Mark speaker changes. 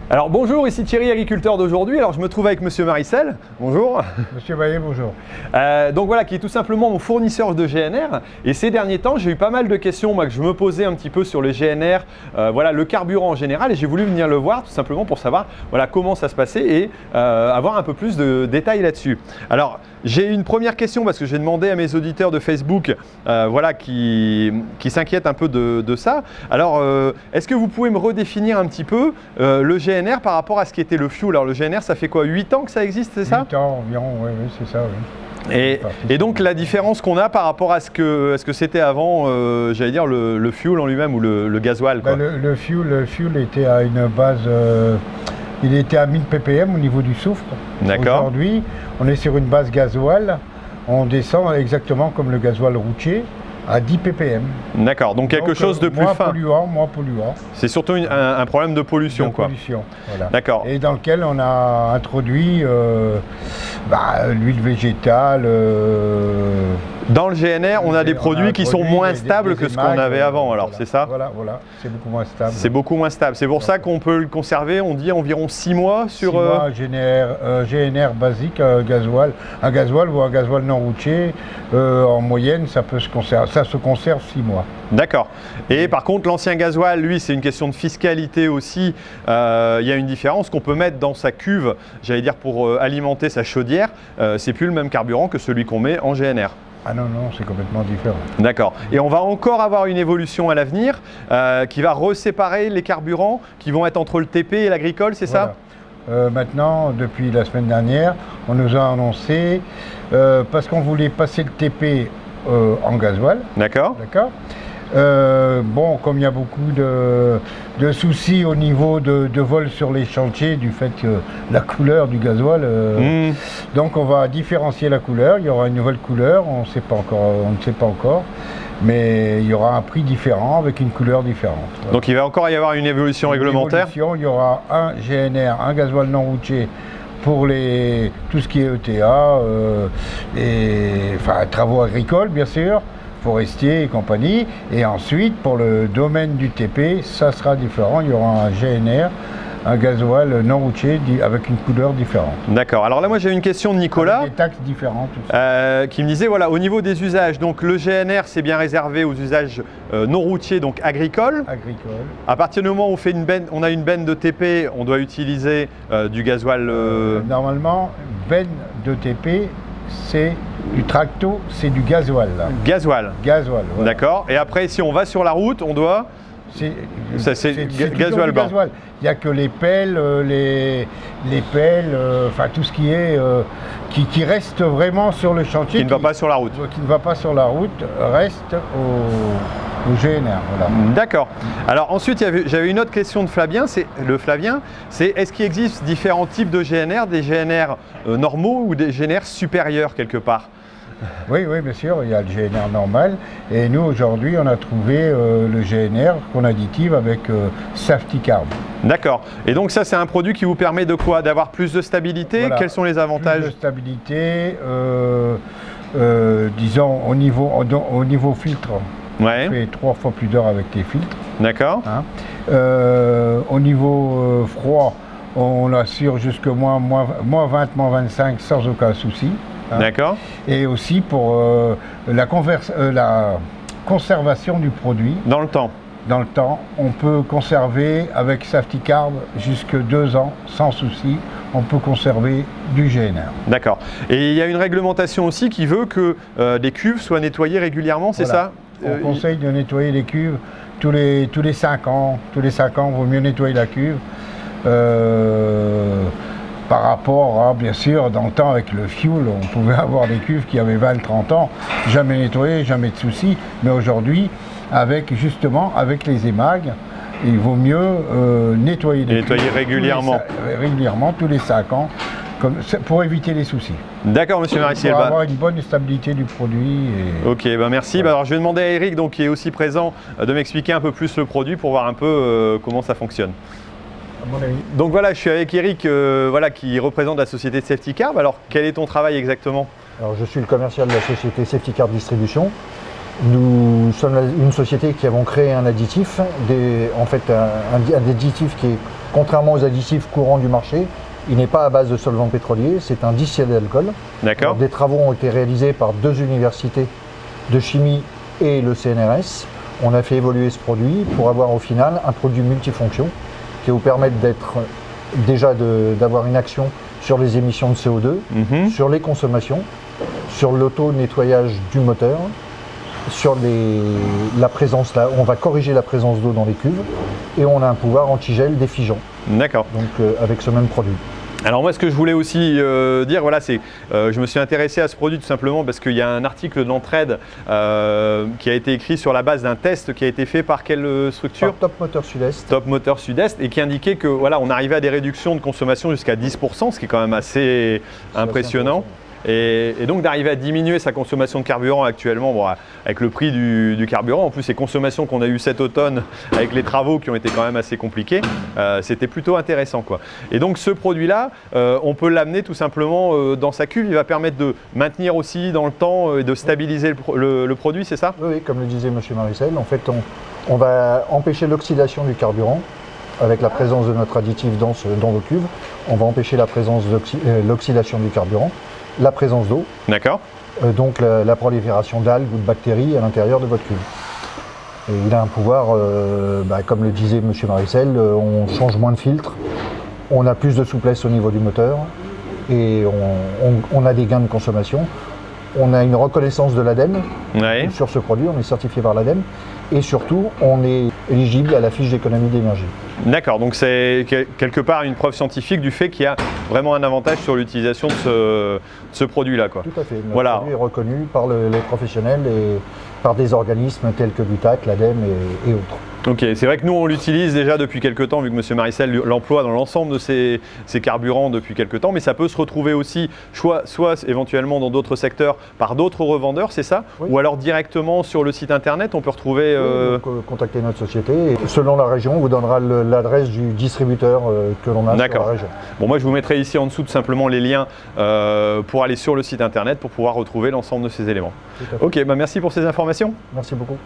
Speaker 1: Alors bonjour, ici Thierry, agriculteur d'aujourd'hui. Alors je me trouve avec Monsieur Marissel. Bonjour.
Speaker 2: Monsieur Baillet, bonjour.
Speaker 1: Donc voilà, qui est tout simplement mon fournisseur de GNR. Et ces derniers temps, j'ai eu pas mal de questions que je me posais un petit peu sur le GNR, voilà, le carburant en général. Et j'ai voulu venir le voir tout simplement pour savoir voilà, comment ça se passait et avoir un peu plus de détails là-dessus. Alors j'ai une première question parce que j'ai demandé à mes auditeurs de Facebook voilà, qui s'inquiètent un peu de ça. Alors est-ce que vous pouvez me redéfinir un petit peu le GNR par rapport à ce qui était le fuel? Alors le GNR, ça fait quoi, 8 ans que ça existe, c'est ça?
Speaker 2: 8 ans environ, oui, c'est ça, oui.
Speaker 1: Et donc la différence qu'on a par rapport à ce que c'était avant, j'allais dire le fuel en lui-même ou le gasoil, quoi.
Speaker 2: Le fuel était à une base, il était à 1000 ppm au niveau du soufre.
Speaker 1: D'accord.
Speaker 2: Aujourd'hui, on est sur une base gasoil, on descend exactement comme le gasoil routier, à 10 ppm.
Speaker 1: D'accord, donc quelque chose de plus fin.
Speaker 2: Moins polluant.
Speaker 1: C'est surtout un problème de pollution, quoi.
Speaker 2: Voilà.
Speaker 1: D'accord.
Speaker 2: Et dans lequel on a introduit l'huile végétale.
Speaker 1: Dans le GNR, on a des produits qui sont moins stables que ce qu'on avait avant, alors c'est ça?
Speaker 2: Voilà, c'est beaucoup moins stable.
Speaker 1: C'est beaucoup moins stable. C'est pour ça qu'on peut le conserver, on dit environ 6 mois sur...
Speaker 2: 6 mois, GNR basique, un gasoil ou un gasoil non routier, en moyenne, ça se conserve 6 mois.
Speaker 1: D'accord. Et par contre, l'ancien gasoil, lui, c'est une question de fiscalité aussi. Il y a une différence qu'on peut mettre dans sa cuve, j'allais dire pour alimenter sa chaudière. C'est plus le même carburant que celui qu'on met en GNR.
Speaker 2: Ah non, c'est complètement différent.
Speaker 1: D'accord. Et on va encore avoir une évolution à l'avenir qui va reséparer les carburants qui vont être entre le TP et l'agricole, c'est ça?
Speaker 2: Maintenant, depuis la semaine dernière, on nous a annoncé, parce qu'on voulait passer le TP en gasoil.
Speaker 1: D'accord.
Speaker 2: Comme il y a beaucoup de soucis au niveau de vol sur les chantiers du fait que la couleur du gasoil, donc on va différencier la couleur, il y aura une nouvelle couleur, on ne sait pas encore, mais il y aura un prix différent avec une couleur différente. Voilà.
Speaker 1: Donc il va encore y avoir une évolution réglementaire.
Speaker 2: Il y aura un GNR, un gasoil non routier pour tout ce qui est ETA, travaux agricoles bien sûr, forestiers et compagnie, et ensuite pour le domaine du TP, ça sera différent, il y aura un GNR, un gasoil non routier avec une couleur différente. D'accord, alors là moi j'ai une question de Nicolas. Avec des taxes différentes aussi.
Speaker 1: Qui me disait, voilà, au niveau des usages, donc le GNR c'est bien réservé aux usages non routiers, donc agricoles. À partir du moment où on a une benne de TP, on doit utiliser du gasoil.
Speaker 2: Normalement, benne de TP, c'est du tracto, c'est du gasoil.
Speaker 1: Gasoil.
Speaker 2: Voilà.
Speaker 1: D'accord. Et après, si on va sur la route, on doit... C'est gasoil blanc.
Speaker 2: Il n'y a que les pelles, tout ce qui est qui reste vraiment sur le chantier.
Speaker 1: Qui ne va pas sur la route.
Speaker 2: Qui ne va pas sur la route, reste au GNR. Voilà.
Speaker 1: D'accord. Alors ensuite, j'avais une autre question de Flavien, c'est est-ce qu'il existe différents types de GNR, des GNR normaux ou des GNR supérieurs quelque part?
Speaker 2: Oui, bien sûr, il y a le GNR normal et nous aujourd'hui on a trouvé le GNR qu'on additive avec Safety Carb.
Speaker 1: D'accord. Et donc ça c'est un produit qui vous permet de quoi? D'avoir plus de stabilité? Voilà. Quels sont les avantages?
Speaker 2: Plus de stabilité, disons au niveau filtre.
Speaker 1: Ouais.
Speaker 2: On fait 3 fois plus d'heures avec les filtres.
Speaker 1: D'accord.
Speaker 2: Au niveau froid, on assure jusqu'à moins 20, moins 25 sans aucun souci.
Speaker 1: D'accord.
Speaker 2: Et aussi pour la conservation du produit.
Speaker 1: Dans le temps.
Speaker 2: Dans le temps, on peut conserver avec Safety Carb jusque 2 ans sans souci. On peut conserver du GNR.
Speaker 1: D'accord. Et il y a une réglementation aussi qui veut que les cuves soient nettoyées régulièrement, c'est ça?
Speaker 2: On conseille de nettoyer les cuves tous les 5 ans. Tous les 5 ans, il vaut mieux nettoyer la cuve. Par rapport à, bien sûr, dans le temps avec le fuel, on pouvait avoir des cuves qui avaient 20-30 ans, jamais nettoyées, jamais de soucis. Mais aujourd'hui, avec les émags, il vaut mieux nettoyer les cuves.
Speaker 1: Nettoyer régulièrement.
Speaker 2: Régulièrement, tous les 5 ans, pour éviter les soucis.
Speaker 1: D'accord, monsieur Marissel.
Speaker 2: Pour avoir une bonne stabilité du produit.
Speaker 1: Ok, merci. Voilà. Alors, je vais demander à Eric, qui est aussi présent, de m'expliquer un peu plus le produit pour voir un peu comment ça fonctionne. Donc voilà, je suis avec Eric qui représente la société Safety Carb. Alors quel est ton travail exactement?
Speaker 3: Alors je suis le commercial de la société Safety Carb Distribution. Nous sommes une société qui avons créé un additif, un additif qui est Contrairement aux additifs courants du marché, il n'est pas à base de solvant pétrolier, c'est un distillé d'alcool.
Speaker 1: D'accord.
Speaker 3: Des travaux ont été réalisés par 2 universités de chimie et le CNRS. On a fait évoluer ce produit pour avoir au final un produit multifonction qui va vous permettre d'avoir une action sur les émissions de CO2, sur les consommations, sur l'auto-nettoyage du moteur, sur la présence, là, on va corriger la présence d'eau dans les cuves et on a un pouvoir antigel défigeant.
Speaker 1: D'accord.
Speaker 3: Donc avec ce même produit.
Speaker 1: Alors moi, ce que je voulais aussi dire, voilà, c'est je me suis intéressé à ce produit tout simplement parce qu'il y a un article d'Entraide qui a été écrit sur la base d'un test qui a été fait par quelle structure?
Speaker 3: Par Top Moteur Sud-Est.
Speaker 1: Top Moteur Sud-Est, et qui indiquait que voilà, on arrivait à des réductions de consommation jusqu'à 10%, ce qui est quand même assez impressionnant. Et donc d'arriver à diminuer sa consommation de carburant actuellement, bon, avec le prix du carburant, en plus les consommations qu'on a eues cet automne avec les travaux qui ont été quand même assez compliqués, c'était plutôt intéressant, quoi. Et donc ce produit-là, on peut l'amener tout simplement dans sa cuve, il va permettre de maintenir aussi dans le temps et de stabiliser le produit, c'est ça?
Speaker 3: Oui, comme le disait M. Maricel, en fait on va empêcher l'oxydation du carburant avec la présence de notre additif dans vos cuves. On va empêcher la présence l'oxydation du carburant, la présence d'eau,
Speaker 1: d'accord,
Speaker 3: donc la prolifération d'algues ou de bactéries à l'intérieur de votre cuve. Et il a un pouvoir, comme le disait M. Maricel, on change moins de filtres, on a plus de souplesse au niveau du moteur et on a des gains de consommation. On a une reconnaissance de l'ADEME sur ce produit, on est certifié par l'ADEME et surtout on est éligible à la fiche d'économie d'énergie.
Speaker 1: D'accord, donc c'est quelque part une preuve scientifique du fait qu'il y a vraiment un avantage sur l'utilisation de ce produit-là, quoi.
Speaker 3: Tout à fait, le
Speaker 1: voilà.
Speaker 3: produit est reconnu par les professionnels et par des organismes tels que l'UTAC, l'ADEME et autres.
Speaker 1: Ok, c'est vrai que nous on l'utilise déjà depuis quelques temps, vu que M. Maricel l'emploie dans l'ensemble de ces carburants depuis quelques temps, mais ça peut se retrouver aussi soit éventuellement dans d'autres secteurs par d'autres revendeurs, c'est ça?
Speaker 3: Oui.
Speaker 1: Ou alors directement sur le site internet, on peut retrouver…
Speaker 3: Donc, contactez notre société et selon la région, on vous donnera l'adresse du distributeur que l'on a sur la région.
Speaker 1: Bon, moi je vous mettrai ici en dessous tout simplement les liens pour aller sur le site internet pour pouvoir retrouver l'ensemble de ces éléments. Ok, merci pour ces informations.
Speaker 3: Merci beaucoup.